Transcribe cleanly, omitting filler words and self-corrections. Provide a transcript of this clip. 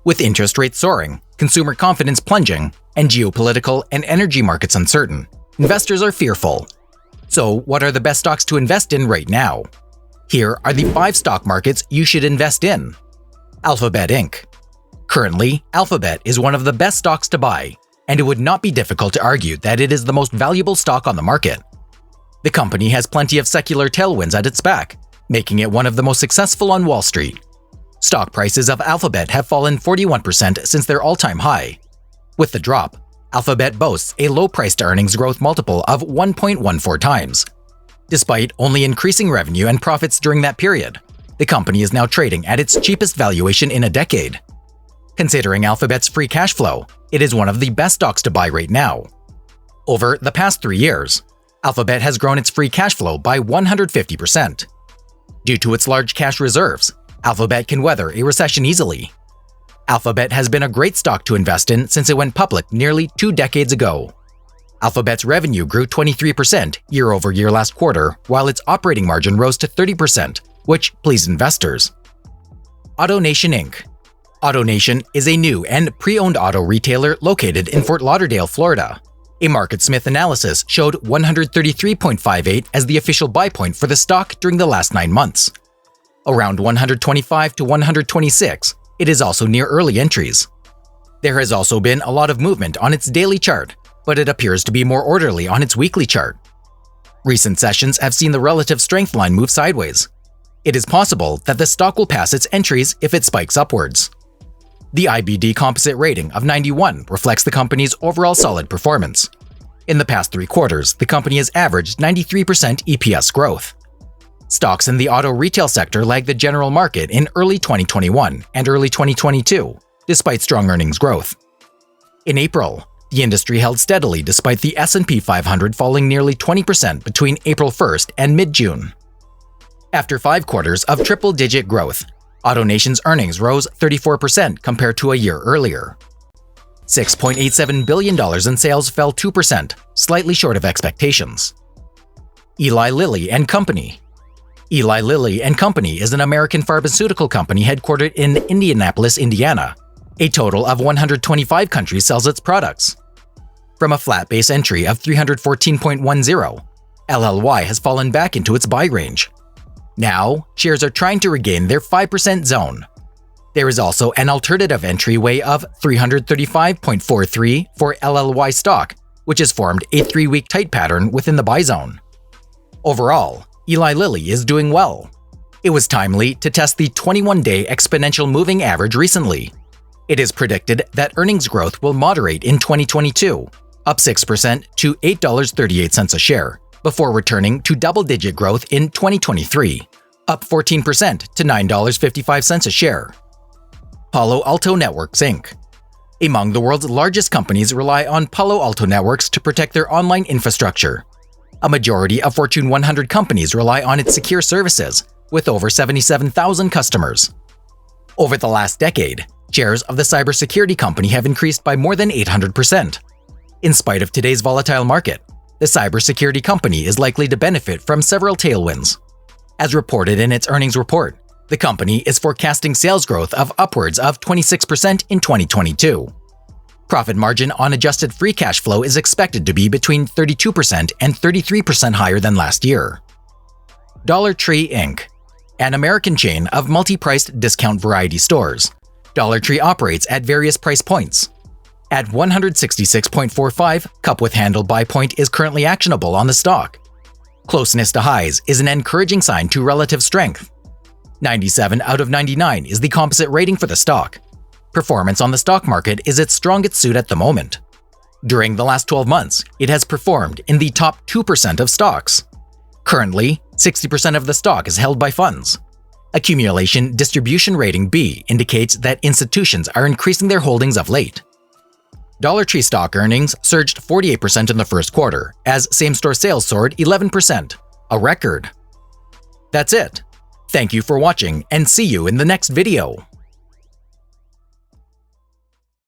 With interest rates soaring, consumer confidence plunging, and geopolitical and energy markets uncertain, investors are fearful. So, what are the best stocks to invest in right now? Here are the 5 stock markets you should invest in. Alphabet Inc. Currently, Alphabet is one of the best stocks to buy, and it would not be difficult to argue that it is the most valuable stock on the market. The company has plenty of secular tailwinds at its back, making it one of the most successful on Wall Street. Stock prices of Alphabet have fallen 41% since their all-time high. With the drop, Alphabet boasts a low price-to-earnings growth multiple of 1.14 times. Despite only increasing revenue and profits during that period, the company is now trading at its cheapest valuation in a decade. Considering Alphabet's free cash flow, it is one of the best stocks to buy right now. Over the past 3 years, Alphabet has grown its free cash flow by 150%. Due to its large cash reserves, Alphabet can weather a recession easily. Alphabet has been a great stock to invest in since it went public nearly 2 decades ago. Alphabet's revenue grew 23% year-over-year last quarter, while its operating margin rose to 30%, which pleased investors. Autonation Inc. Autonation is a new and pre-owned auto retailer located in Fort Lauderdale, Florida. A MarketSmith analysis showed 133.58 as the official buy point for the stock during the last 9 months. Around 125 to 126, it is also near early entries. There has also been a lot of movement on its daily chart, but it appears to be more orderly on its weekly chart. Recent sessions have seen the relative strength line move sideways. It is possible that the stock will pass its entries if it spikes upwards. The IBD composite rating of 91 reflects the company's overall solid performance. In the past 3 quarters, the company has averaged 93% EPS growth. Stocks in the auto retail sector lagged the general market in early 2021 and early 2022, despite strong earnings growth. In April, the industry held steadily despite the S&P 500 falling nearly 20% between April 1st and mid-June. After 5 quarters of triple-digit growth, Autonation's earnings rose 34% compared to a year earlier. $6.87 billion in sales fell 2%, slightly short of expectations. Eli Lilly and Company. Eli Lilly and Company is an American pharmaceutical company headquartered in Indianapolis, Indiana. A total of 125 countries sells its products. From a flat base entry of 314.10, LLY has fallen back into its buy range. Now, shares are trying to regain their 5% zone. There is also an alternative entryway of 335.43 for LLY stock, which has formed a 3-week tight pattern within the buy zone. Overall, Eli Lilly is doing well. It was timely to test the 21-day exponential moving average recently. It is predicted that earnings growth will moderate in 2022, up 6% to $8.38 a share, before returning to double-digit growth in 2023, up 14% to $9.55 a share. Palo Alto Networks Inc. Among the world's largest companies rely on Palo Alto networks to protect their online infrastructure. A majority of Fortune 100 companies rely on its secure services, with over 77,000 customers. Over the last decade, shares of the cybersecurity company have increased by more than 800%. In spite of today's volatile market, the cybersecurity company is likely to benefit from several tailwinds. As reported in its earnings report, the company is forecasting sales growth of upwards of 26% in 2022. Profit margin on adjusted free cash flow is expected to be between 32% and 33% higher than last year. Dollar Tree Inc. An American chain of multi-priced discount variety stores, Dollar Tree operates at various price points. At 166.45, cup with handle buy point is currently actionable on the stock. Closeness to highs is an encouraging sign to relative strength. 97 out of 99 is the composite rating for the stock. Performance on the stock market is its strongest suit at the moment. During the last 12 months, it has performed in the top 2% of stocks. Currently, 60% of the stock is held by funds. Accumulation Distribution Rating B indicates that institutions are increasing their holdings of late. Dollar Tree stock earnings surged 48% in the first quarter, as same-store sales soared 11%, a record. That's it. Thank you for watching, and see you in the next video.